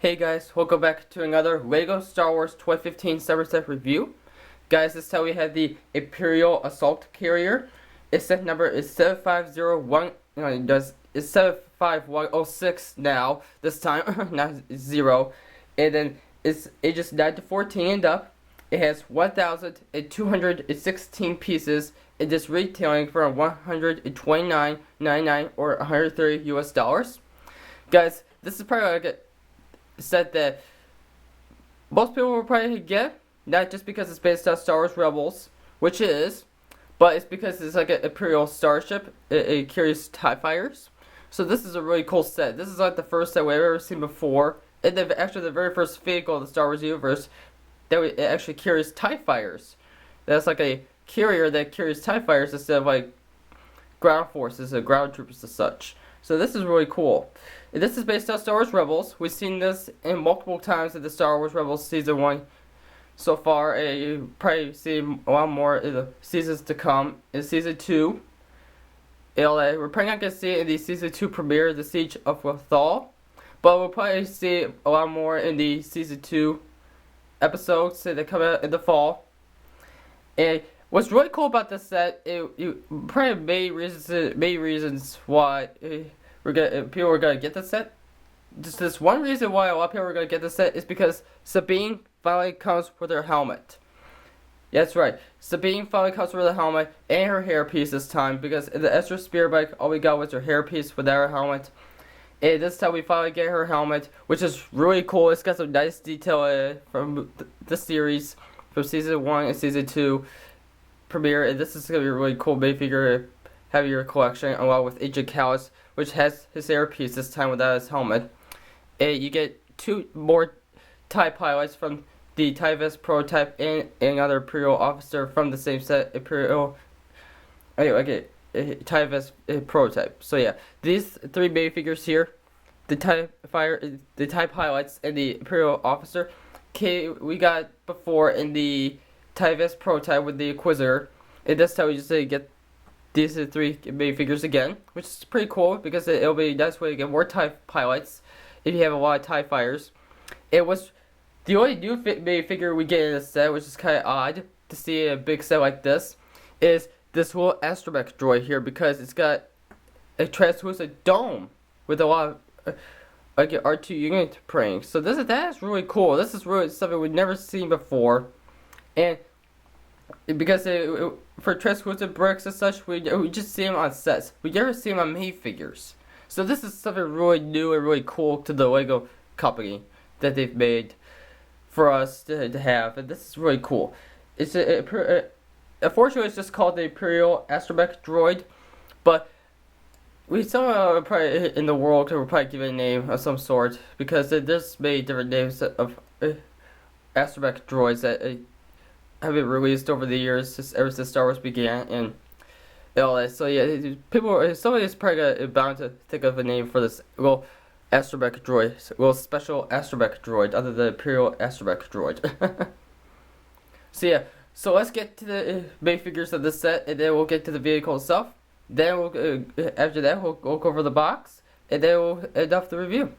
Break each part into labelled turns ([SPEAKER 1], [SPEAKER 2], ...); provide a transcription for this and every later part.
[SPEAKER 1] Hey guys, welcome back to another LEGO Star Wars 2015 Cyber Set review. Guys, this time we have the Imperial Assault Carrier. Its set number is 7501. It's 75106 now. This time, not 0. And then it's ages 9 to 14 and up. It has 1,216 pieces. It is retailing for $129.99 or $130 US. Guys, this is probably like a set that most people will probably get, not just because it's based on Star Wars Rebels, which it is, but it's because it's like an Imperial starship. It carries TIE fighters. So this is a really cool set. This is like the first set we've ever seen before. And actually the very first vehicle of the Star Wars universe that it actually carries TIE fighters. That's like a carrier that carries TIE fighters instead of like ground forces and ground troopers and such. So this is really cool. And this is based on Star Wars Rebels. We've seen this in multiple times in the Star Wars Rebels Season 1 so far. You'll probably see a lot more in the seasons to come. In Season 2, we're probably not going to see it in the Season 2 premiere, The Siege of Lothal. But we'll probably see a lot more in the Season 2 episodes that come out in the fall. And what's really cool about this set, probably main reasons why people are gonna get this set. Just this one reason why a lot of people are gonna get this set is because Sabine finally comes with her helmet. Yeah, that's right. Sabine finally comes with her helmet and her hairpiece this time, because in the Ezra Spear bike, all we got was her hairpiece without her helmet. And this time we finally get her helmet, which is really cool. It's got some nice detail from the series, from Season 1 and Season 2 premiere. And this is going to be a really cool Minifigure have your collection, along with Agent Callus, which has his hairpiece this time without his helmet. And you get 2 more TIE pilots from the TIE Vest prototype and another Imperial officer from the same set, Imperial. TIE Vest prototype. So yeah, these 3 minifigures here, the TIE pilots, and the Imperial officer, we got before in the TIE Vest prototype with the Inquisitor. And this time we just get these 3 minifigures again, which is pretty cool because it'll be a nice way to get more TIE pilots if you have a lot of TIE fighters. It was the only new minifigure we get in this set, which is kind of odd to see a big set like this, is this little astromech droid here, because it's got a translucent dome with a lot of like an R2 unit praying. So that is really cool. This is really something we've never seen before, and because for translucent bricks and such, we just see them on sets. We never see them on minifigures. So this is something really new and really cool to the LEGO company that they've made for us to have, and this is really cool. It's unfortunately it's just called the Imperial Astromech droid, but we somehow probably in the world could probably give it a name of some sort, because there's many different names of astromech droids that have been released over the years, ever since Star Wars began, and all that. So yeah, somebody's probably bound to think of a name for this little astromech droid, little special astromech droid, other than the Imperial Astromech droid. So yeah, so let's get to the main figures of this set, and then we'll get to the vehicle itself. Then after that we'll go over the box, and then we'll end off the review.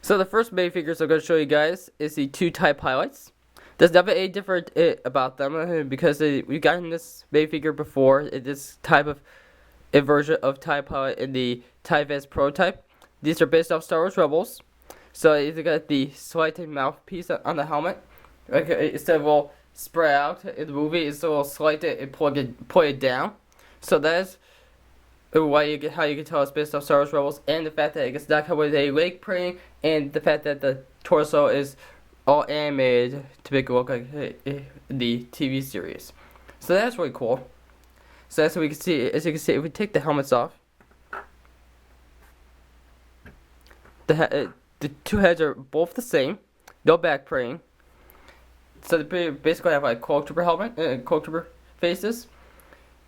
[SPEAKER 1] So the first main figures I'm going to show you guys is the 2 TIE pilots. There's nothing any different about them, because we've gotten this main figure before in this type of a version of TIE pilot in the TIE Vest prototype. These are based off Star Wars Rebels. So you got the slanted mouthpiece on the helmet. Instead of all spread out in the movie, it's a little slanted and pointed down. So that's how you can tell it's based off Star Wars Rebels, and the fact that it's not covered with a leg praying, and the fact that the torso is all animated to make it look like the TV series. So that's really cool. So as you can see, if we take the helmets off, the 2 heads are both the same, no back praying. So they basically have like Clone Trooper helmet and Clone Trooper faces.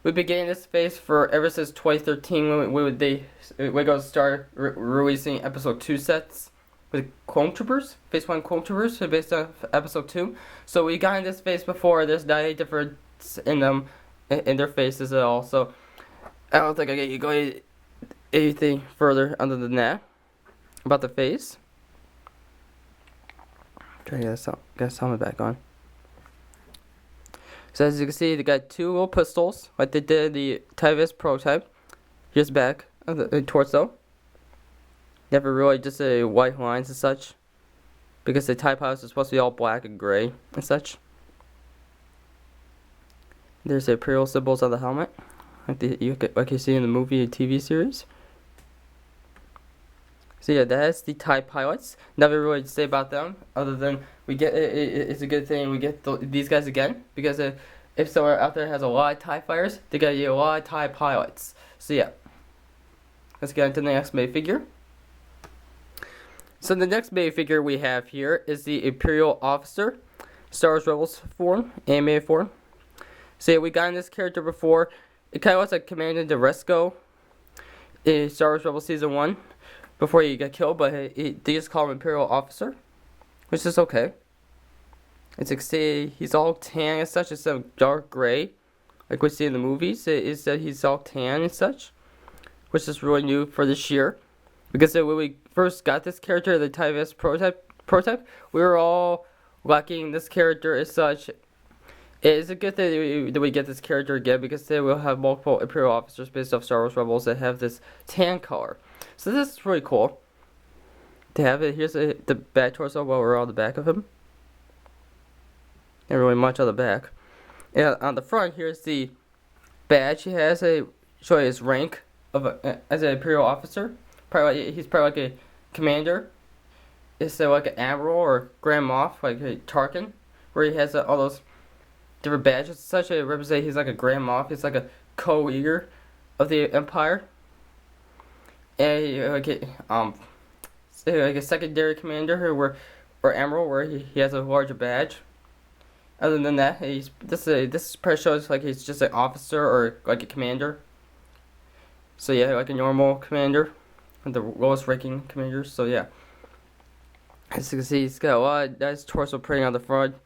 [SPEAKER 1] We've been getting this face ever since 2013 when they LEGO started releasing Episode 2 sets with Clone Troopers, Phase 1 Clone Troopers, based on Episode 2. So we got in this face before. There's not any difference in them, in their faces at all. So I don't think I can go anything further other than that about the face. Try to get his helmet back on. So as you can see, they got two little pistols, like they did the TIE prototype. Here's back of the torso. Never really just a white lines and such, because the TIE pilots are supposed to be all black and gray and such. There's the Imperial symbols on the helmet, like you see in the movie and TV series. So yeah, that's the TIE pilots. Nothing really to say about them, other than we get it's a good thing we get these guys again, because if someone out there has a lot of TIE fighters, they got a lot of TIE pilots. So yeah, let's get into the next minifigure. So the next minifigure we have here is the Imperial Officer, Star Wars Rebels form, animated form. So yeah, we got in this character before. It kind of looks like Commander Deresco in Star Wars Rebels Season 1. Before he got killed, but they just call him Imperial Officer, which is okay. It's like, say, he's all tan and such, instead of dark gray, like we see in the movies. It is that he's all tan and such, which is really new for this year. Because when we first got this character, the TIE prototype, we were all liking this character as such. It is a good thing that we get this character again, because then we'll have multiple Imperial officers based off Star Wars Rebels that have this tan color. So this is really cool to have it. Here's the back torso while we're on the back of him. Not really much on the back. And on the front, here's the badge he has, showing his rank of as an Imperial officer. He's probably like a commander. It's like an admiral or Grand Moff, like a Tarkin, where he has all those different badges and such. It represents he's like a Grand Moff. He's like a co-leader of the Empire. And like a secondary commander or admiral, where he has a larger badge. Other than that, this pretty shows like he's just an officer or like a commander. So yeah, like a normal commander, the lowest ranking commanders. So yeah, as you can see, he's got a lot of nice torso printing on the front.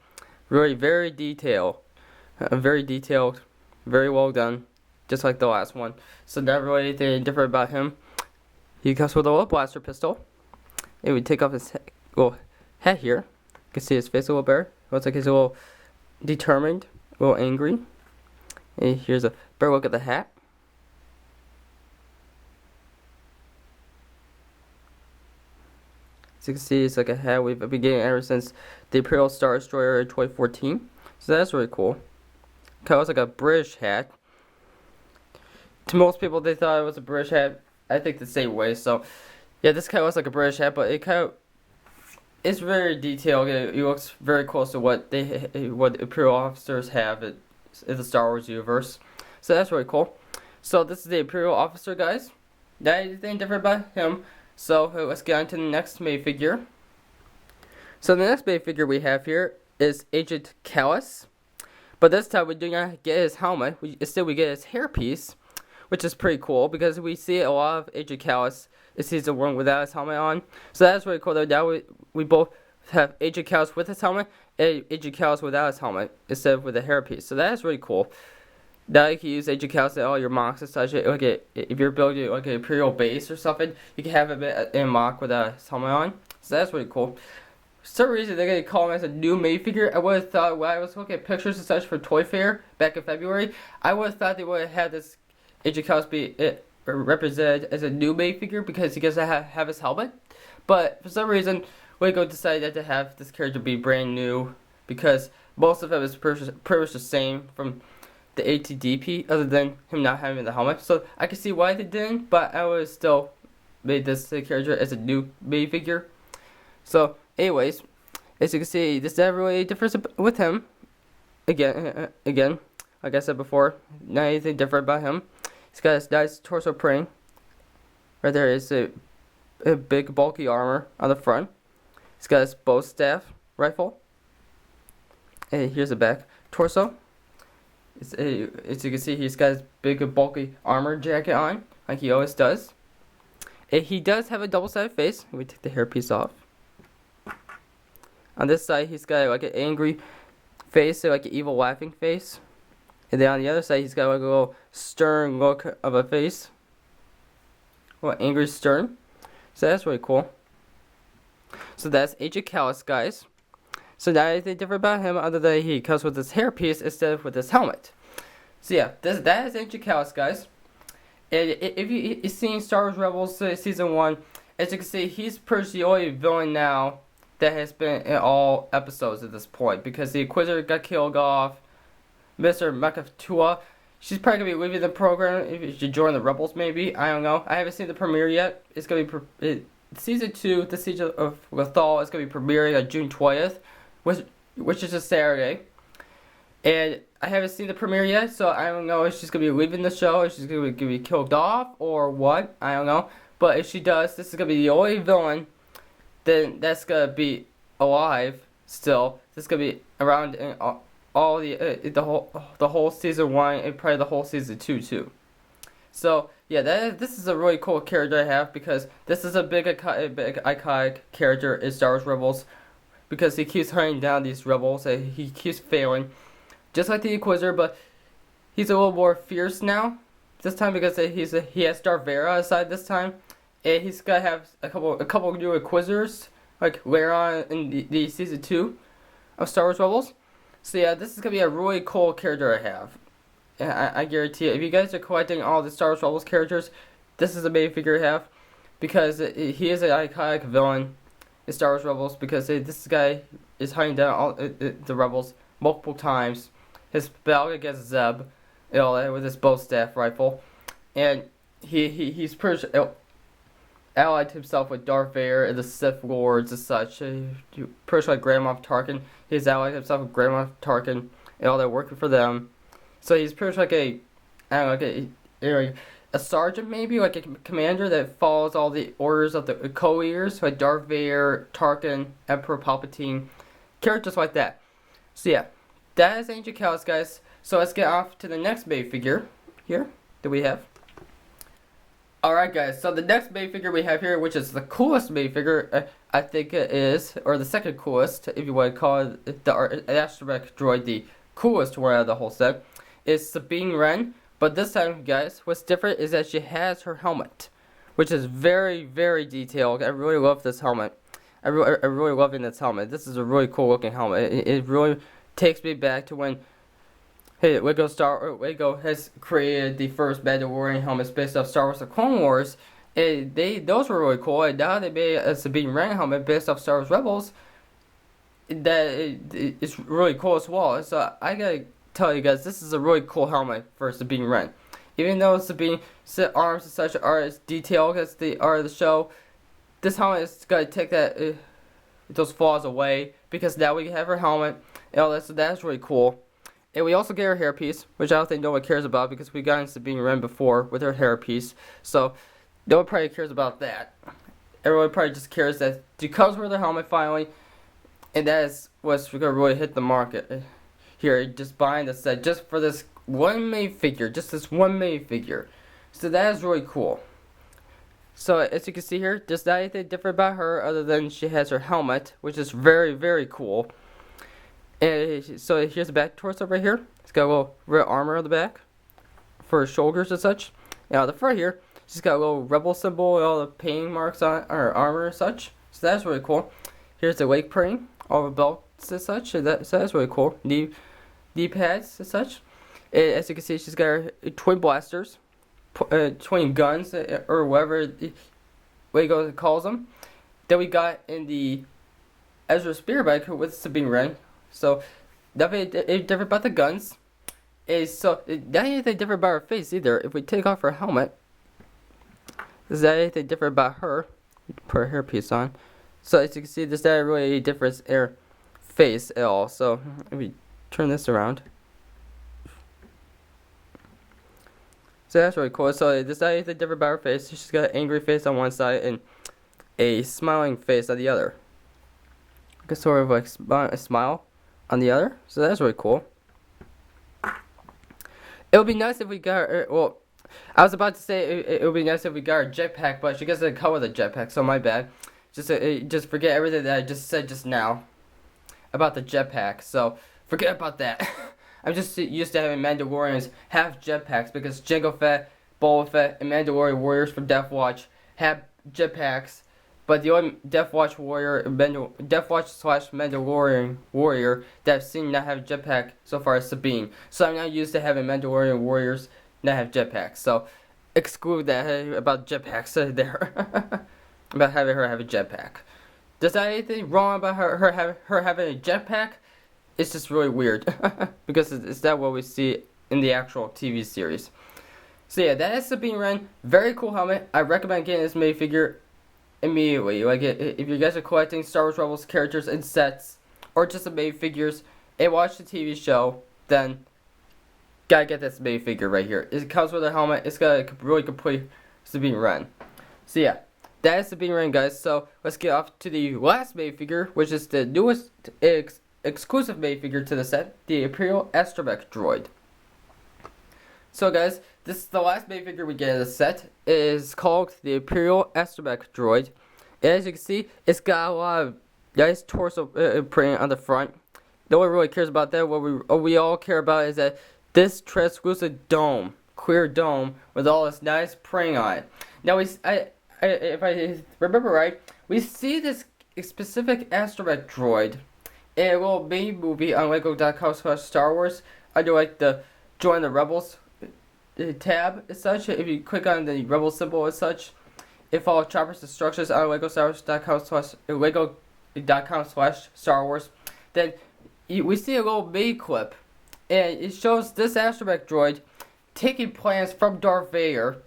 [SPEAKER 1] Really very detailed, very well done, just like the last one. So not really anything different about him. He comes with a little blaster pistol. And we take off his little hat here. You can see his face a little better. Looks like he's a little determined, a little angry. And here's a better look at the hat. As you can see, it's like a hat we've been getting ever since the Imperial Star Destroyer in 2014. So that's really cool. Kind of looks like a British hat. To most people, they thought it was a British hat. I think the same way. So yeah, this kind of looks like a British hat, but it's very detailed. It looks very close to what Imperial officers have in the Star Wars universe. So that's really cool. So this is the Imperial officer, guys. Not anything different about him. So let's get on to the next minifigure. So the next minifigure we have here is Agent Kallus. But this time we do not get his helmet. Instead we get his hairpiece, which is pretty cool, because we see a lot of Agent Kallus in Season 1 without his helmet on. So that's really cool. Now we both have Agent Kallus with his helmet and Agent Kallus without his helmet, instead of with a hairpiece. So that's really cool. Now you can use Agent Kallus in all your mocks and such. If you're building like an Imperial base or something, you can have it in a mock without his helmet on. So that's really cool. For some reason, they're going to call him as a new minifigure. I would have thought, when I was looking at pictures and such for Toy Fair back in February, I would have thought they would have had this Agent Kallus be represented as a new minifigure, because he doesn't have his helmet. But for some reason, Lego decided to have this character be brand new, because most of him is pretty much the same from the ATDP, other than him not having the helmet. So I can see why they didn't, but I would have still made this character as a new minifigure. So anyways, as you can see, there's not really a difference with him. Again, like I said before, not anything different about him. He's got his nice torso printing. Right there is a big bulky armor on the front. He's got his bow staff rifle. And here's the back torso. As you can see, he's got his big bulky armor jacket on, like he always does. And he does have a double-sided face. Let me take the hairpiece off. On this side, he's got like an angry face, like an evil laughing face. And then on the other side, he's got like a little stern look of a face. A little angry stern. So that's really cool. So that's Agent Kallus, guys. So now anything different about him other than he comes with this hairpiece instead of with this helmet. So yeah, that is Agent Callus, guys. And if you've seen Star Wars Rebels Season 1, as you can see, he's pretty much the only villain now that has been in all episodes at this point. Because the Inquisitor got killed off, Mr. Makatua, she's probably going to be leaving the program if she join the Rebels maybe, I don't know. I haven't seen the premiere yet. It's going to be, Season 2, the Siege of Lothal, is going to be premiering on June 20th, which is a Saturday. And I haven't seen the premiere yet, so I don't know if she's going to be leaving the show, if she's going to be killed off, or what. I don't know. But if she does, this is going to be the only villain then that's going to be alive still. This is going to be around in all the whole Season 1 and probably the whole Season 2 too. So, yeah, this is a really cool character I have because this is a big iconic character in Star Wars Rebels because he keeps hunting down these rebels and he keeps failing. Just like the Inquisitor, but he's a little more fierce now. This time because he has Darth Vader aside this time, and he's gonna have a couple new Inquisitors like later on in the Season 2 of Star Wars Rebels. So yeah, this is gonna be a really cool character I have. And I guarantee you, if you guys are collecting all the Star Wars Rebels characters, this is a minifigure I have because he is an iconic villain in Star Wars Rebels because this guy is hunting down all the rebels multiple times. His battle against Zeb, you know, with his bow staff rifle, and he's pretty allied himself with Darth Vader and the Sith Lords and such. Pretty sure like Grand Moff Tarkin, he's allied himself with Grand Moff Tarkin and all that working for them. So he's pretty much like a sergeant maybe, like a commander that follows all the orders of the co-leaders, like Darth Vader, Tarkin, Emperor Palpatine, characters like that. So yeah. That is Agent Callus, guys. So let's get off to the next minifigure here that we have. Alright, guys. So the next minifigure we have here, which is the coolest minifigure, I think it is, or the second coolest, if you want to call it the astromech droid the coolest one out of the whole set, is Sabine Wren. But this time, guys, what's different is that she has her helmet, which is very, very detailed. I really love this helmet. I really love this helmet. This is a really cool looking helmet. It really takes me back to when Lego has created the first Mandalorian helmets based off Star Wars: The Clone Wars. And those were really cool. And now they made a Sabine Wren helmet based off Star Wars Rebels. It's really cool as well. So I gotta tell you guys, this is a really cool helmet for Sabine Wren. Even though Sabine's arms and such are as detailed as they are of the show, this helmet is gonna take those flaws away because now we have her helmet. And all that, so that's really cool. And we also get her hairpiece, which I don't think no one cares about because we got in Sabine Wren before with her hairpiece. So no one probably cares about that. Everyone probably just cares that she comes with her helmet finally, and that is what's gonna really hit the market here. Just buying this set just for this one minifigure, just this one minifigure. So that is really cool. So as you can see here, there's not anything different about her other than she has her helmet, which is very, very cool. And so here's the back torso right here. It's got a little red armor on the back for her shoulders and such. Now the front here, she's got a little rebel symbol and all the painting marks on her armor and such. So that's really cool. Here's the leg pring, all the belts and such. So that's really cool. Knee pads and such. And as you can see, she's got her twin blasters, twin guns, or whatever Lego calls them. That we got in the Ezra Spearbike with Sabine Wren. So, nothing different about the guns. Not anything different about her face either. If we take off her helmet, is that anything different about her? Put her hairpiece on. So, as you can see, there's not really any difference in her face at all. So, if we turn this around. So, that's really cool. So, there's not anything different about her face. She's got an angry face on one side and a smiling face on the other. Like a sort of like a smile on the other, so that's really cool. It would be nice if we got her, well, I was about to say it would be nice if we got her jetpack, but she doesn't come with a jetpack, so my bad. Just forget everything that I just said just now about the jetpack, so forget about that. I'm just used to having Mandalorians have jetpacks because Jango Fett, Boba Fett, and Mandalorian warriors from Death Watch have jetpacks but the only Death Watch slash Mandalorian warrior that I've seen not have a jetpack so far is Sabine. So I'm not used to having Mandalorian warriors not have jetpacks. So exclude that about jetpacks there. About having her have a jetpack. Does that anything wrong about her having a jetpack? It's just really weird because it's not what we see in the actual TV series. So yeah, that is Sabine Wren. Very cool helmet. I recommend getting this minifigure immediately. Like if you guys are collecting Star Wars Rebels characters and sets, or just the minifigures, and watch the TV show, then gotta get this minifigure right here. It comes with a helmet. It's got a really complete Sabine Wren. So yeah, that is Sabine Wren, guys. So let's get off to the last minifigure, which is the newest exclusive minifigure to the set, the Imperial astromech droid. So guys, this is the last minifigure we get in the set. It is called the Imperial astromech droid. And as you can see, it's got a lot of nice torso print on the front. No one really cares about that. What we all care about is that this translucent dome, clear dome, with all this nice print on it. Now if I remember right, we see this specific astromech droid in a little mini movie on Lego.com/Star Wars under like the Join the Rebels tab as such. If you click on the rebel symbol as such, it follows Chopper's instructions on Lego.com/Star Wars. Then we see a little mini clip, and it shows this astromech droid taking plans from Darth Vader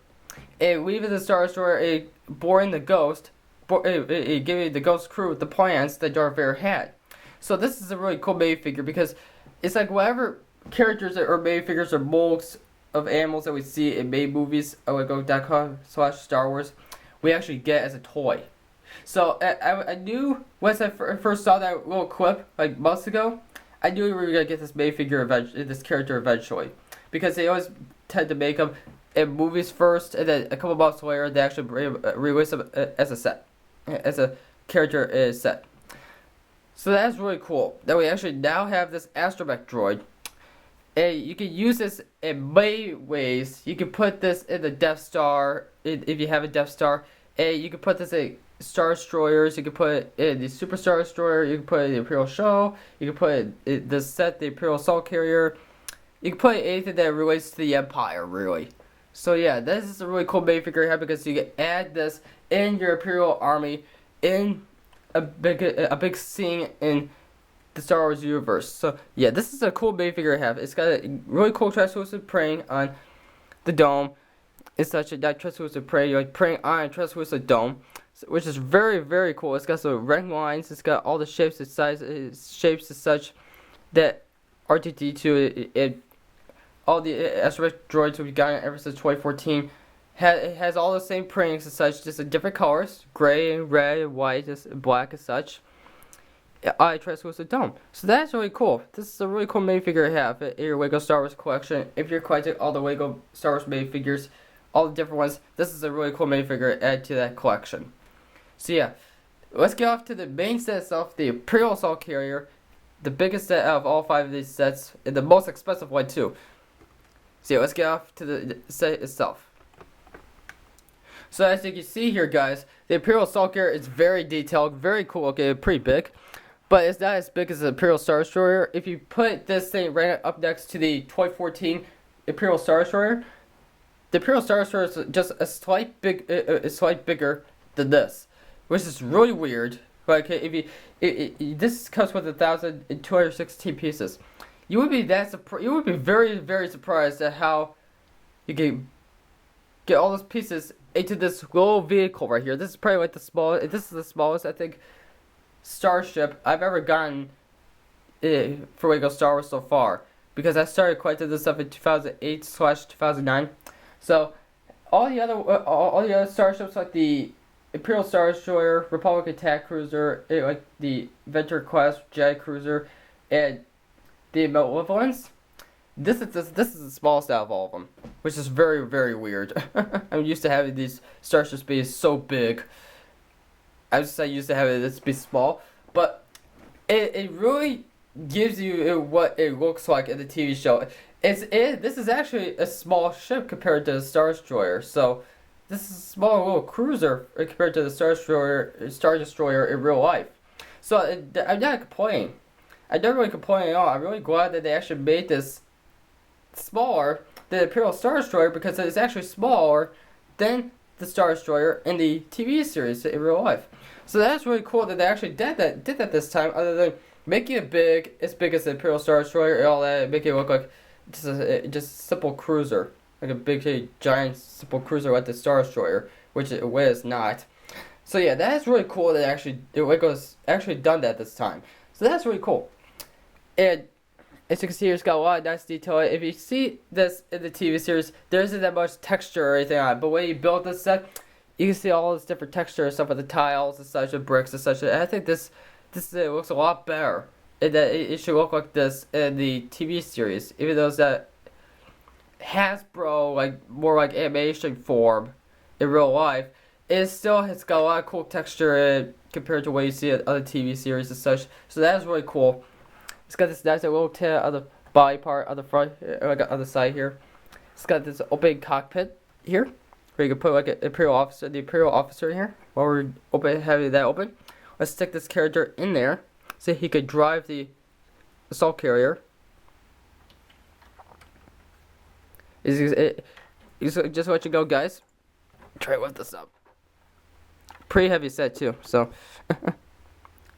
[SPEAKER 1] and leaving the Star Destroyer and boarding the Ghost, giving the Ghost crew the plans that Darth Vader had. So this is a really cool minifigure because it's like whatever characters or minifigures or molds of animals that we see in main movies on Lego.com/Star Wars, we actually get as a toy. So I knew once I first saw that little clip like months ago, I knew we were gonna get this minifigure this character eventually, because they always tend to make them in movies first, and then a couple months later they actually release them as a set, as a character set. So that's really cool that we actually now have this astromech droid. And you can use this in many ways. You can put this in the Death Star if you have a Death Star. And you can put this in Star Destroyers. You can put it in the Super Star Destroyer. You can put it in the Imperial Show. You can put it in the set, the Imperial Assault Carrier. You can put anything that relates to the Empire, really. So yeah, this is a really cool minifigure here because you can add this in your Imperial Army in a big scene in the Star Wars universe. So yeah, this is a cool minifigure I have. It's got a really cool translucent praying on the dome. It's such a that translucent praying, like praying on a translucent dome, which is very, very cool. It's got some red lines. It's got all the shapes and sizes, shapes and such that R2D2 all the astromech droids we've gotten ever since 2014 it has all the same prayings and such, just in different colors, gray and red and white and black and such. I translucent dome. So that's really cool. This is a really cool minifigure to have in your Lego Star Wars collection. If you're collecting all the Lego Star Wars minifigures, all the different ones, this is a really cool minifigure to add to that collection. So yeah, let's get off to the main set itself, the Imperial Assault Carrier, the biggest set out of all 5 of these sets, and the most expensive one too. So yeah, let's get off to the set itself. So as you can see here, guys, the Imperial Assault Carrier is very detailed, very cool looking, pretty big. But it's not as big as the Imperial Star Destroyer. If you put this thing right up next to the 2014 Imperial Star Destroyer, the Imperial Star Destroyer is just a slight bigger than this, which is really weird. Like if this comes with 1,216 pieces, you would be very, very surprised at how you can get all those pieces into this little vehicle right here. This is probably like the smallest. This is the smallest, I think, starship I've ever gotten for Lego Star Wars so far, because I started collecting this stuff in 2008/2009. So all the other starships, like the Imperial Star Destroyer, Republic Attack Cruiser, like the Venture class Jedi Cruiser, and the Malevolence, this is the smallest out of all of them, which is very, very weird. I'm used to having these starships be so big. I used to have it this be small, but it really gives you what it looks like in the TV show. This is actually a small ship compared to the Star Destroyer, so this is a small little cruiser compared to the Star Destroyer in real life. So I'm not complaining. I don't really complain at all. I'm really glad that they actually made this smaller than the Imperial Star Destroyer because it's actually smaller than the Star Destroyer in the TV series in real life. So that's really cool that they actually did that this time, other than making it big as the Imperial Star Destroyer and all that, make it look like just a simple cruiser, like a big, giant, simple cruiser like the Star Destroyer, which it was not. So yeah, that's really cool that it was actually done that this time. So that's really cool. And as you can see, it's got a lot of nice detail. If you see this in the TV series, there isn't that much texture or anything on it. But when you build this set, you can see all this different texture and stuff with the tiles and such, and bricks and such. And I think this looks a lot better. It should look like this in the TV series, even though it's that Hasbro, like more like animation form in real life. It's got a lot of cool texture compared to what you see in other TV series and such. So that is really cool. It's got this nice little tail on the body part on the front, like on the side here. It's got this open cockpit here, where you can put like the Imperial officer here. While we're having that open, let's stick this character in there so he could drive the assault carrier. Just let you go, guys. Try to lift this up. Pretty heavy set too, so.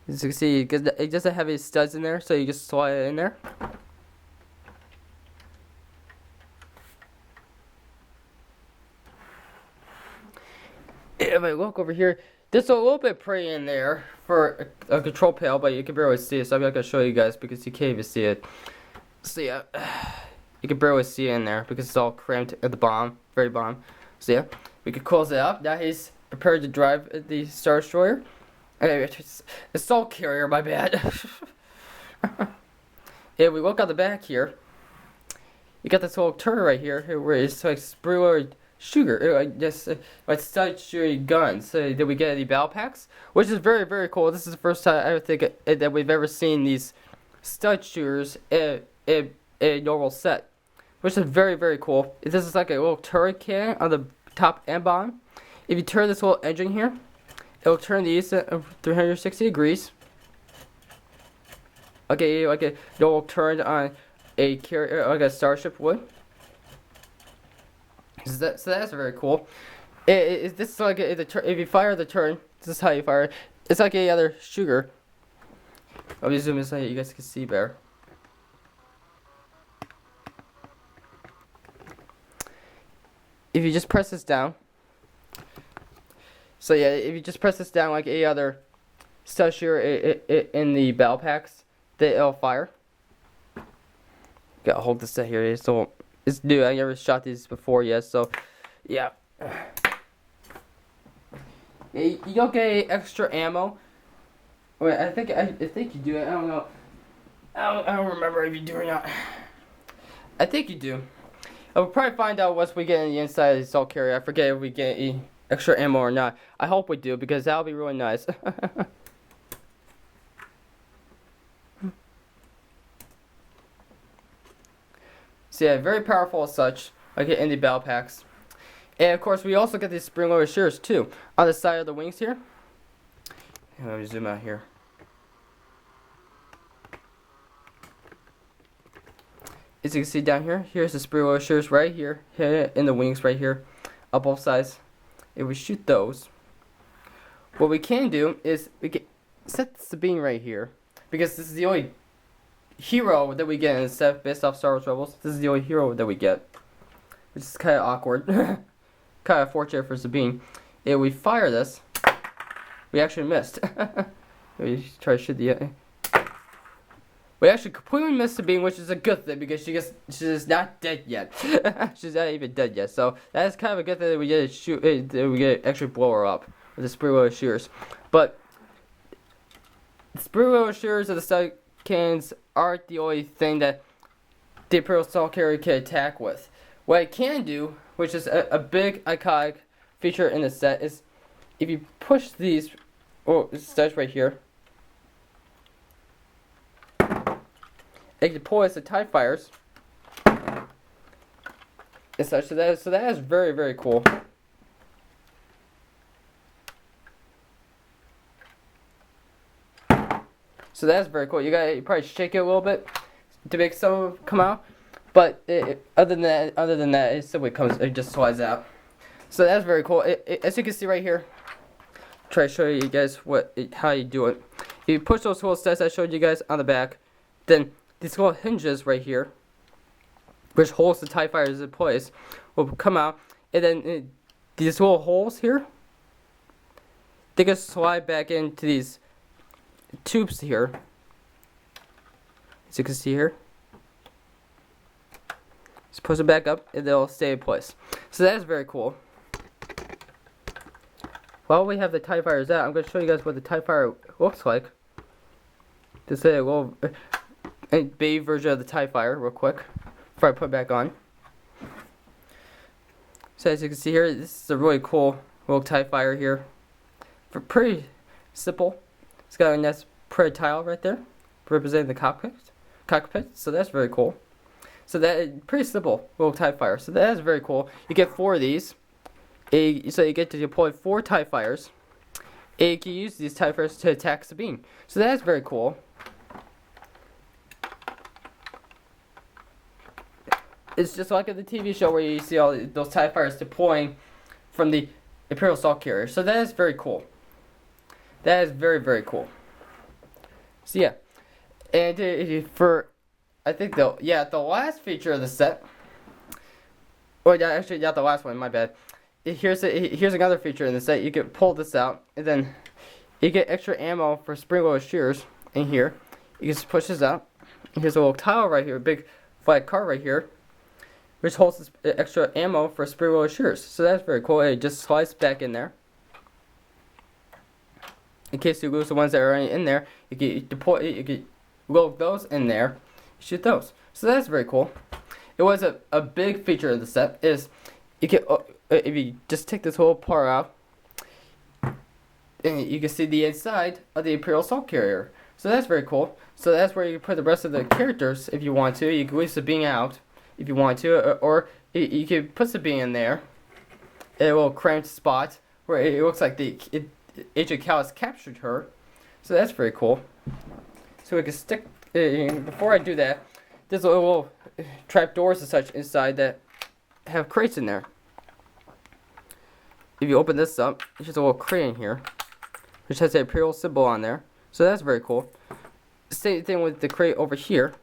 [SPEAKER 1] As you can see, it doesn't have any studs in there, so you just slide it in there. If I look over here, there's a little bit pretty in there for a control panel, but you can barely see it, so I'm not going to show you guys because you can't even see it. So yeah, you can barely see it in there because it's all cramped at the bottom, very bottom. So yeah, we can close it up. Now he's prepared to drive the Star Destroyer. Assault Carrier, my bad. If we look on the back here, you got this little turret right here where it's like Spruer Sugar, like stud shooting guns. So did we get any battle packs? Which is very, very cool. This is the first time I think that we've ever seen these stud shooters in a normal set, which is very, very cool. This is like a little turret cannon on the top and bottom. If you turn this little engine here, it'll turn these at 360 degrees. Okay, like a normal turn on a carrier, like a starship would. So that's very cool. This is like if you fire the turn, this is how you fire it. It's like any other shooter. Let me zoom in so you guys can see better. If you just press this down. So yeah, if you just press this down like any other stud shooter in the battle packs, it'll fire. Gotta hold this set here. So it's new. I never shot these before yet. So yeah. You don't get any extra ammo. Wait, I think you do. I don't know. I don't remember if you do or not. I think you do. We'll probably find out once we get in the inside of the assault carrier. I forget if we get any extra ammo or not. I hope we do because that'll be really nice. So yeah, very powerful as such, like in the battle packs. And of course, we also get these spring-loaded shears too on the side of the wings here. Let me zoom out here. As you can see down here, here's the spring-loaded shears right here in the wings right here, on both sides. If we shoot those, what we can do is we can set Sabine right here, because this is the only hero that we get in the set based off Star Wars Rebels. This is the only hero that we get, which is kind of awkward, kind of fortunate for Sabine. If we fire this, we actually missed. We try to shoot the. We actually completely missed Sabine, which is a good thing because she's not dead yet. She's not even dead yet, so that's kind of a good thing that we get to shoot. That we get to actually blow her up with the spring-loaded shears. But the spring-loaded shears of the stud cannons aren't the only thing that the Imperial Assault Carrier can attack with. What it can do, which is a big iconic feature in the set, is if you push these studs right here, it can pull as the TIE fighters and such. So that is very, very cool. So that's very cool. You probably shake it a little bit to make some of it come out. But other than that, it simply comes. It just slides out. So that's very cool. As you can see right here, try to show you guys how you do it. You push those little steps I showed you guys on the back. Then these little hinges right here, which holds the TIE fighters in place, will come out, and then these little holes here, they can slide back into these tubes here, as you can see here. Just push it back up, and they'll stay in place. So that's very cool. While we have the TIE fighters out, I'm going to show you guys what the TIE fighter looks like. Just a little baby version of the TIE fighter, real quick, before I put it back on. So as you can see here, this is a really cool little TIE fighter here. Pretty simple. It's got a nice pretty tile right there, representing the cockpit. So that's very cool. So that pretty simple little TIE fighter. So that is very cool. You get 4 of these. So you get to deploy 4 TIE fighters. And you can use these TIE fighters to attack Sabine. So that's very cool. It's just like in the TV show where you see all those TIE fighters deploying from the Imperial Assault Carrier. So that is very cool. That is very, very cool. So yeah. And I think the last feature of the set. Well, yeah, actually, not the last one. My bad. Here's another feature in the set. You can pull this out, and then you get extra ammo for spring-loaded shears in here. You just push this out. Here's a little tile right here, a big flat card right here, which holds this extra ammo for spring-loaded shears. So that's very cool. It just slides back in there. In case you lose the ones that are already in there, you can load those in there, shoot those. So that's very cool. It was a big feature of the set. Is you can if you just take this whole part out, and you can see the inside of the Imperial Assault Carrier. So that's very cool. So that's where you can put the rest of the characters if you want to. You can leave Sabine out if you want to, or you can put Sabine in there in a little cramped spot where it looks like Agent Cal has captured her. So that's very cool. So we can stick. Before I do that, there's a little trap doors and such inside that have crates in there. If you open this up, there's just a little crate in here, which has the Imperial symbol on there. So that's very cool. Same thing with the crate over here.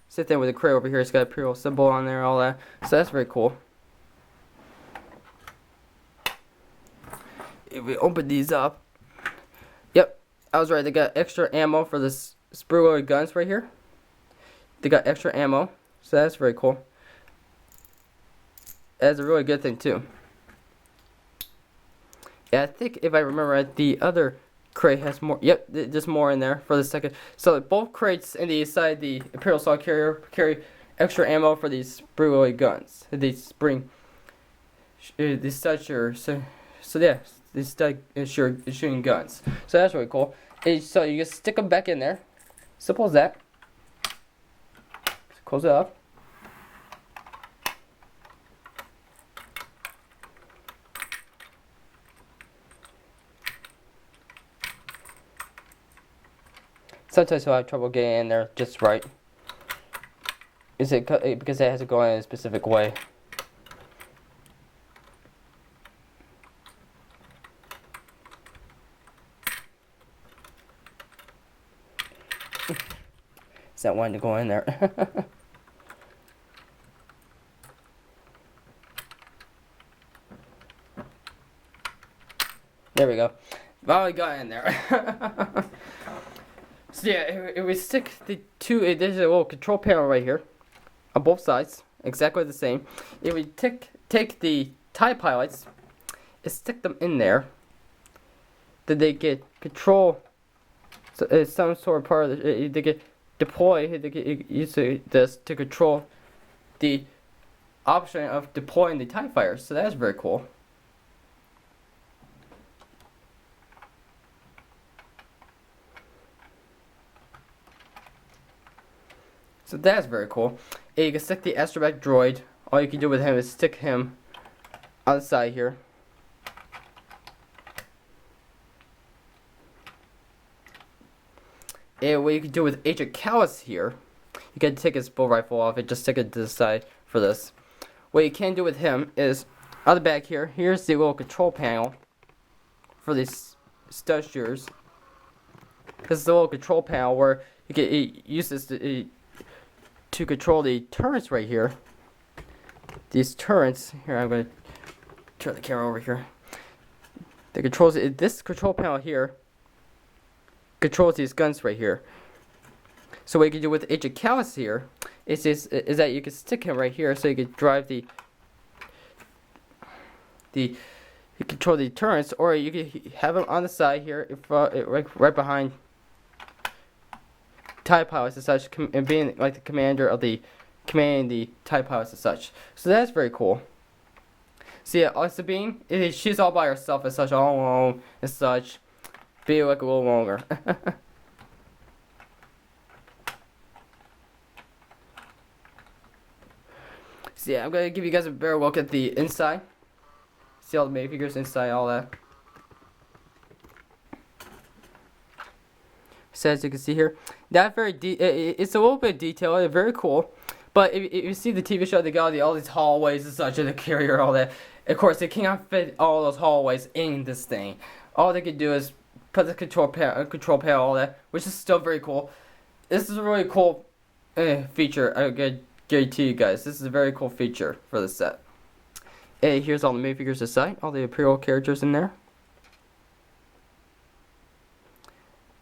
[SPEAKER 1] Same thing with the crate over here. It's got an Imperial symbol on there, all that. So that's very cool. If we open these up, yep, I was right. They got extra ammo for this spring-loaded guns right here. They got extra ammo, so that's very cool. That's a really good thing too. Yeah, I think if I remember right, the other crate has more. Yep, there's more in there for the second. So both crates in the side the Imperial Assault Carrier carry extra ammo for these spring-loaded guns. These so yeah, these shooting guns. So that's really cool. So you just stick them back in there. Simple as that. Close it up. Sometimes you'll have trouble getting in there just right. Because it has to go in a specific way. It's not wanting to go in there. There we go. Finally got in there. So yeah, if we stick the two, there's a little control panel right here on both sides, exactly the same. If we take the TIE pilots and stick them in there, then they get control. So it's some sort of part of the, they get deploy. They get use this to control the option of deploying the TIE fighters. So that's very cool. So that's very cool. And you can stick the astromech droid. All you can do with him is stick him on the side here. And what you can do with Agent Callus here, you can take his bow rifle off and just stick it to the side for this. What you can do with him is, on the back here, here's the little control panel for these stud shooters. This is the little control panel where you can use this to control the turrets right here. These turrets, here I'm going to turn the camera over here. The controls, this control panel here controls these guns right here. So what you can do with Agent Callus here is that you can stick him right here, so you can drive you control the turrets, or you can have him on the side here, right behind TIE pilots and such, and being like the commander of commanding the TIE pilots and such. So that's very cool. So yeah, Sabine, she's all by herself and such, all alone and such. Be like a little longer. So yeah, I'm gonna give you guys a better look at the inside. See all the minifigures inside, all that. So as you can see here, that it's a little bit detailed, very cool. But if you see the TV show, they got all these hallways and such, and the carrier, all that. Of course, they cannot fit all those hallways in this thing. All they can do is put the control panel, all that, which is still very cool. This is a really cool feature. I guarantee you guys, this is a very cool feature for the set. And here's all the minifigures aside, all the Imperial characters in there.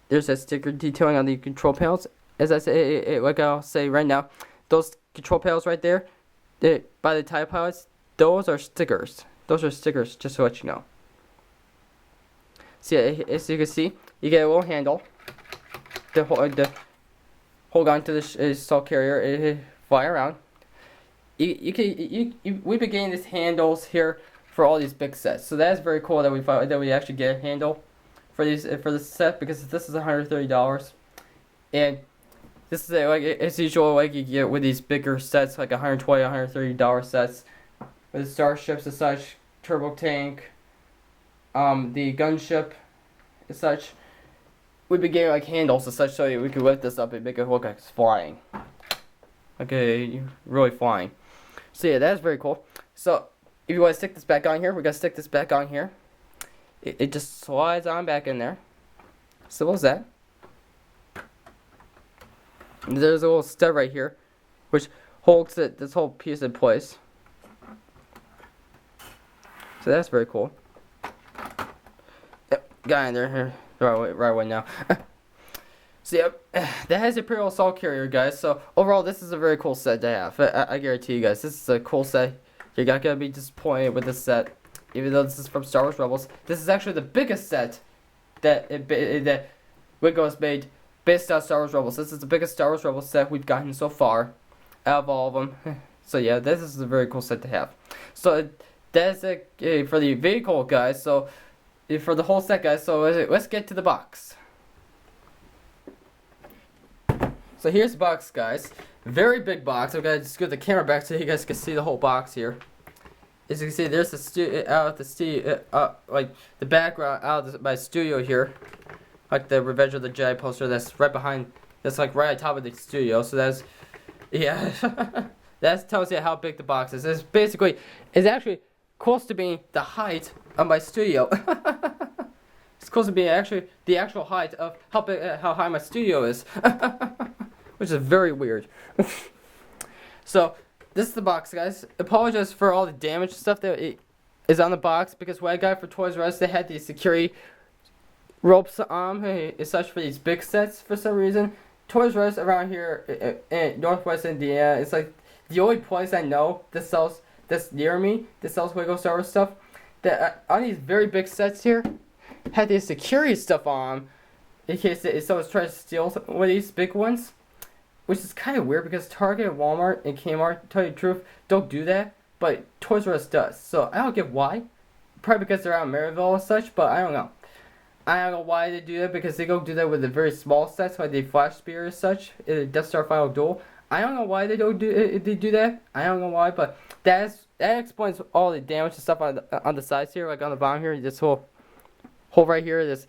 [SPEAKER 1] There's that sticker detailing on the control panels. As I say, like I'll say right now, those control panels right there, by the TIE pilots, those are stickers. Those are stickers, just to let you know. So yeah, as you can see, you get a little handle to hold on to the assault carrier, fly around. We been getting these handles here for all these big sets, so that's very cool that we actually get a handle for this set, because this is $130, and this is like as usual, like you get with these bigger sets, like $120, $130 sets with the starships and such, turbo tank, the gunship and such. We've been getting like handles and such, so we can lift this up and make it look like it's flying. Okay, really flying. So yeah, that's very cool. So if you want to stick this back on here, we're gonna stick this back on here. It just slides on back in there. So what's that? There's a little stud right here, which holds this whole piece in place. So that's very cool. Yep, got in there. Right away now. So yep, that has Imperial Assault Carrier, guys. So overall, this is a very cool set to have. I guarantee you guys, this is a cool set. You're not gonna be disappointed with this set, even though this is from Star Wars Rebels. This is actually the biggest set that Lego has made based on Star Wars Rebels. This is the biggest Star Wars Rebels set we've gotten so far, out of all of them. So yeah, this is a very cool set to have. So that's it for the vehicle, guys. So for the whole set, guys. So let's get to the box. So here's the box, guys. Very big box. I'm gonna just get the camera back so you guys can see the whole box here. As you can see, there's like the background out of my studio here, like the Revenge of the Jedi poster that's right behind. That's like right on top of the studio. So that's, yeah, that tells you how big the box is. It's actually close to being the height of my studio. It's close to being actually the actual height of how high my studio is, which is very weird. So this is the box, guys. Apologize for all the damage stuff that is on the box, because when I got it for Toys R Us, they had these security ropes on and such for these big sets for some reason. Toys R Us around here in Northwest Indiana, it's like the only place I know that sells, that's near me, that sells Lego Star Wars stuff, that on these very big sets here, had these security stuff on in case someone's trying to steal one of these big ones. Which is kind of weird, because Target, Walmart, and Kmart, to tell you the truth, don't do that, but Toys R Us does. So I don't get why. Probably because they're out in Maryville and such, but I don't know. I don't know why they do that, because they don't do that with the very small sets, like the Flash Spear and such, the Death Star Final Duel. I don't know why they don't do that. I don't know why, but that explains all the damage and stuff on the sides here, like on the bottom here. This whole hole right here, this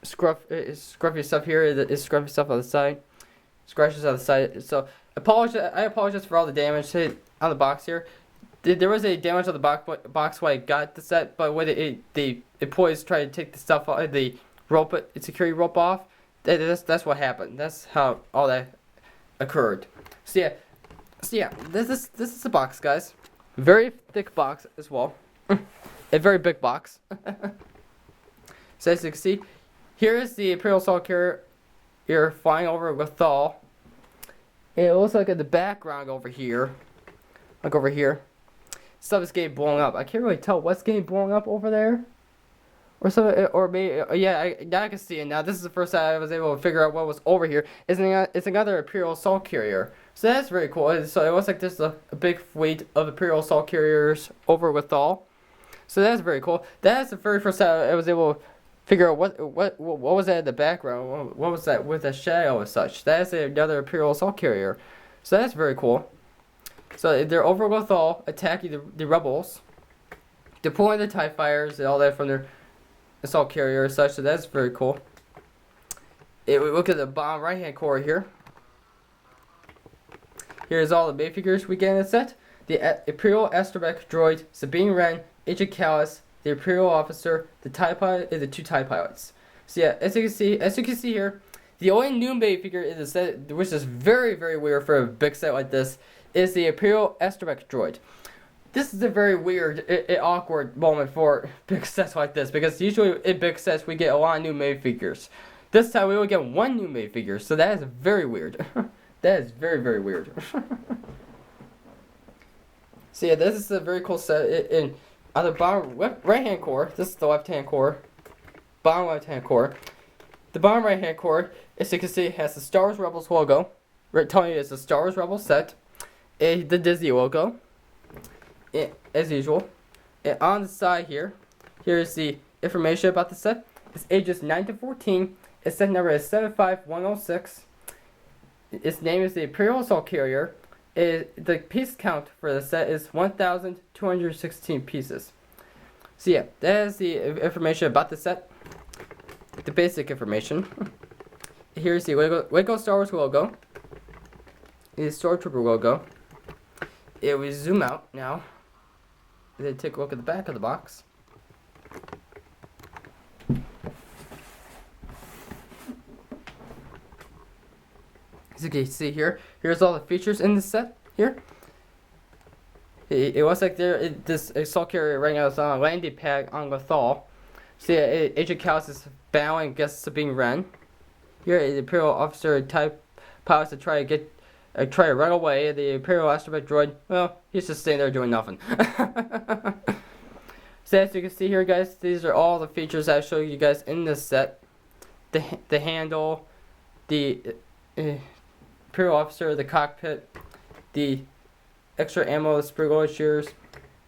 [SPEAKER 1] scruffy stuff here. Is scruffy stuff on the side, scratches on the side. So I apologize for all the damage on the box here. There was a damage on the box when I got the set, but when the employees tried to take the stuff off, the security rope off, that's what happened. That's how all that occurred. So yeah, this is the box, guys. Very thick box as well. A very big box. So as you can see, here is the Imperial Assault Carrier. You're flying over with Thal. It looks like in the background over here, like over here, stuff is getting blown up. I can't really tell what's getting blown up over there, or maybe now I can see it now. This is the first time I was able to figure out what was over here. It's another Imperial Assault Carrier, so that's very cool. So it looks like there's a big fleet of Imperial Assault Carriers over with Thal. So that's very cool. That's the very first time I was able to figure out what was that in the background. What was that with the shadow and such? That's another Imperial Assault Carrier. So that's very cool. So they're over with Thal, attacking the rebels, deploying the TIE fighters and all that from their assault carrier and such. So that's very cool. We look at the bottom right hand corner here. Here's all the minifigures we get in the set. The Imperial astromech droid, Sabine Wren, Agent Callus, the Imperial officer, the TIE pilot, and the 2 TIE pilots. So yeah, as you can see here, the only new minifigure in the set, which is very, very weird for a big set like this, is the Imperial astromech droid. This is a very weird, awkward moment for big sets like this, because usually in big sets we get a lot of new minifigures. This time we only get 1 new minifigure, so that is very weird. That is very, very weird. So yeah, this is a very cool set. On the bottom right hand core, this is the left hand core, bottom left hand core. The bottom right hand core, as you can see, has the Star Wars Rebels logo. Right, telling you it's a Star Wars Rebels set. The Disney logo, as usual. And on the side here's the information about the set. It's ages 9 to 14. Its set number is 75106. Its name is the Imperial Assault Carrier. The piece count for the set is 1,216 pieces. So yeah, that is the information about the set. The basic information. Here's the Lego Star Wars logo. The Stormtrooper logo. We zoom out now. Then take a look at the back of the box. As you can see here, here's all the features in this set here. It looks like this assault carrier right now is on a landing pad on Lothal. So yeah, Agent Callus is bowing against Sabine Wren. Here, the Imperial officer type pilots to try to run away. The Imperial astromech droid, well, he's just staying there doing nothing. So as you can see here, guys, these are all the features I showed you guys in this set. The handle, the Imperial officer, the cockpit, the extra ammo, the spring-loaded shears,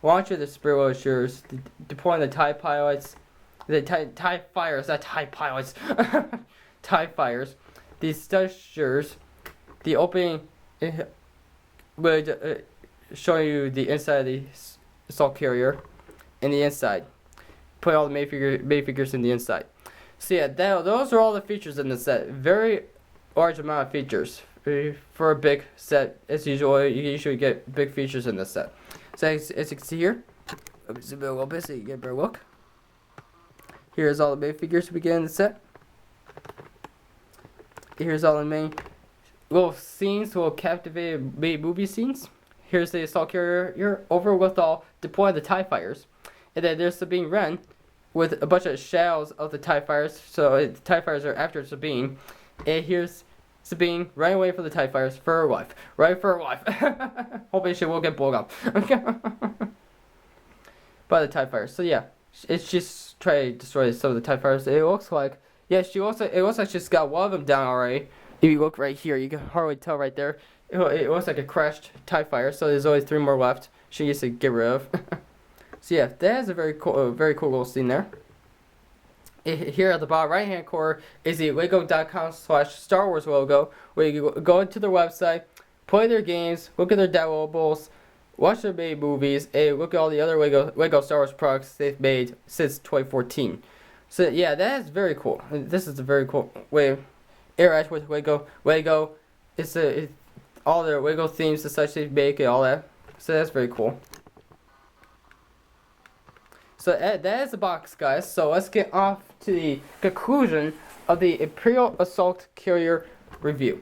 [SPEAKER 1] launcher, the spring-loaded shears, deploying the TIE pilots, the TIE fighters, not TIE pilots, TIE fighters, the stud shears, the opening would show you the inside of the assault carrier, and the inside. Put all the minifigures in the inside. So yeah, those are all the features in the set. Very large amount of features. For a big set, as usual, you usually get big features in this set. So as you can see here, let me zoom in a little bit so you get a better look. Here's all the minifigures we get in the set. Here's all the main little scenes, little captivating movie scenes. Here's the assault carrier. You're over with all deploying the TIE fighters. And then there's Sabine Wren with a bunch of shadows of the TIE fighters. So the TIE fighters are after Sabine. And here's Sabine running away from the TIE fighters for her life. Right for her life. Hoping she will get blown up. By the TIE fighters. So yeah, it's just trying to destroy some of the TIE fighters. It looks like, yeah, it looks like she's got one of them down already. If you look right here, you can hardly tell right there. It looks like a crashed TIE fighter, so there's only 3 more left she needs to get rid of. So yeah, that is a very cool little scene there. Here at the bottom right hand corner is the lego.com/Star Wars logo, where you go into their website, play their games, look at their downloadables, watch their made movies, and look at all the other Lego Star Wars products they've made since 2014. So yeah, that is very cool. This is a very cool way. Air with Lego. It's all their Lego themes and such they make and all that. So that's very cool. So that is the box, guys. So let's get off to the conclusion of the Imperial Assault Carrier review.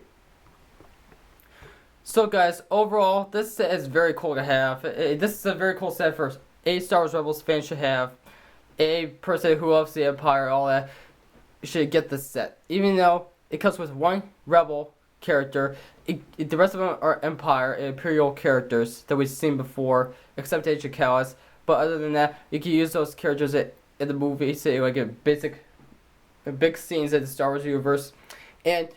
[SPEAKER 1] So guys, overall, this set is very cool to have. This is a very cool set for a Star Wars Rebels fan should have. A person who loves the Empire, all that, should get this set. Even though it comes with one Rebel character, the rest of them are Empire and Imperial characters that we've seen before, except Age of Callus. But other than that, you can use those characters in the movie, say like in big scenes in the Star Wars universe. And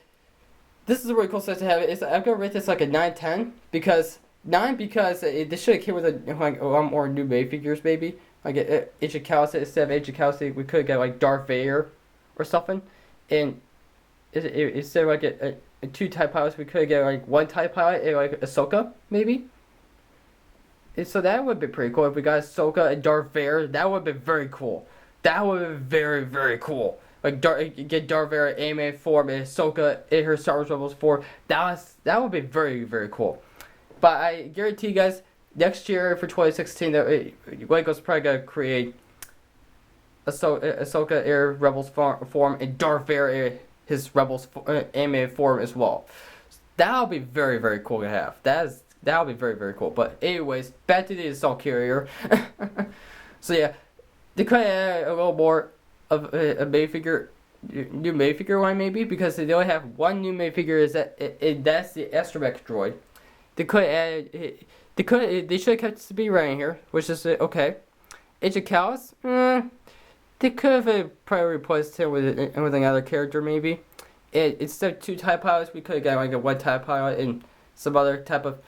[SPEAKER 1] this is a really cool set to have. I'm gonna rate this like a 9/10 because this should have came with a lot more new Minifigures maybe. Like Age of Callus, instead of Age of Callus, we could get like Darth Vader or something. And instead of like a 2 TIE pilots, we could get like 1 TIE pilot and like Ahsoka maybe. And so that would be pretty cool if we got Ahsoka and Darth Vader. That would be very cool. That would be very, very cool. Like get Darth Vader anime form and Ahsoka in her Star Wars Rebels form. That would be very, very cool. But I guarantee you guys, next year for 2016, Lego's probably gonna create Ahsoka Air Rebels form and Darth Vader his Rebels anime form as well. That'll be very, very cool to have. That'll be very, very cool. But anyways, back to the Assault Carrier. So yeah, they could add a little more of a Minifigure, new Minifigure line maybe, because they only have one new Minifigure. That's the astromech droid. They could add. They should have kept Sabine Wren here, which is okay. Age of Callus, they could have probably replaced him with another character maybe. Instead of 2 TIE pilots, we could have got like a 1 TIE pilot and some other type of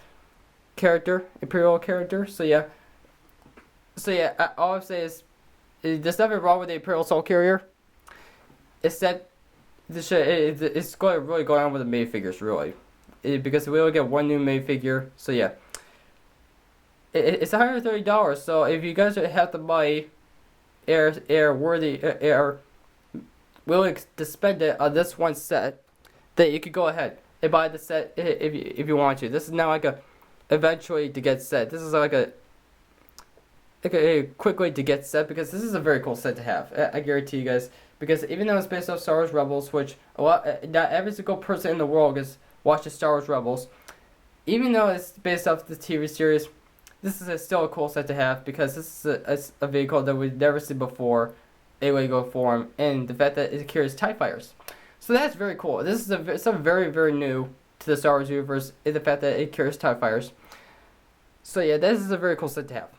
[SPEAKER 1] character, Imperial character. So yeah, all I'm saying is there's nothing wrong with the Imperial Assault Carrier. Except it's going to really go on with the Minifigures really, because we only get one new Minifigure. So yeah. It's $130, so if you guys have the money, are willing to spend it on this one set, then you could go ahead and buy the set if you want to. This is not like a eventually to get set. This is like a quick way to get set, because this is a very cool set to have. I guarantee you guys, because even though it's based off Star Wars Rebels, which not every single person in the world watches Star Wars Rebels, even though it's based off the TV series. This is still a cool set to have, because this is a vehicle that we've never seen before, a Lego form, and the fact that it carries TIE fighters. So that's very cool. This is something very, very new to the Star Wars universe, is the fact that it carries TIE fighters. So yeah, this is a very cool set to have.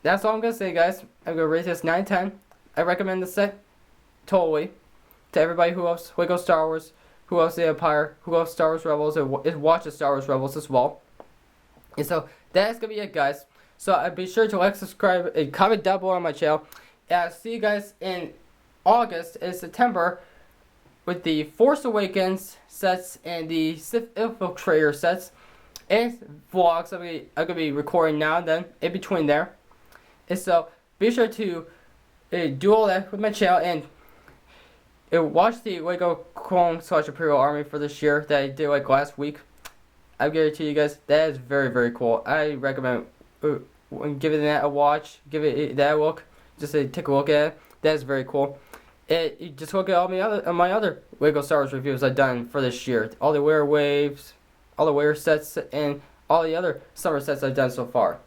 [SPEAKER 1] That's all I'm going to say, guys. I'm going to rate this 9/10. I recommend this set totally to everybody who loves Lego Star Wars, who loves the Empire, who loves Star Wars Rebels, and watches Star Wars Rebels as well. And so that's gonna be it, guys. So be sure to like, subscribe, and comment down below on my channel. And I'll see you guys in August and September with the Force Awakens sets and the Sith Infiltrator sets and vlogs. I'm gonna be recording now and then in between there. And so be sure to do all that with my channel and watch the Lego Clone / Imperial Army for this year that I did like last week. I guarantee you guys, that is very, very cool. I recommend giving that a watch, give it that a look, just take a look at it. That is very cool. You just look at all my other Lego Star Wars reviews I've done for this year. All the Wear Waves, all the Wear sets, and all the other summer sets I've done so far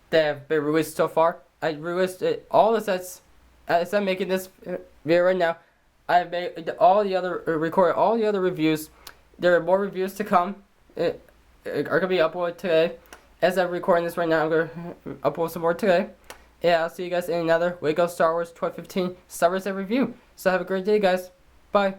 [SPEAKER 1] that have been released so far. I released all the sets as I'm making this video right now. I've made recorded all the other reviews. There are more reviews to come. Are gonna be uploaded today. As I'm recording this right now, I'm gonna upload some more today. Yeah, I'll see you guys in another Lego Star Wars 2015 Summer Set review. So have a great day, guys. Bye.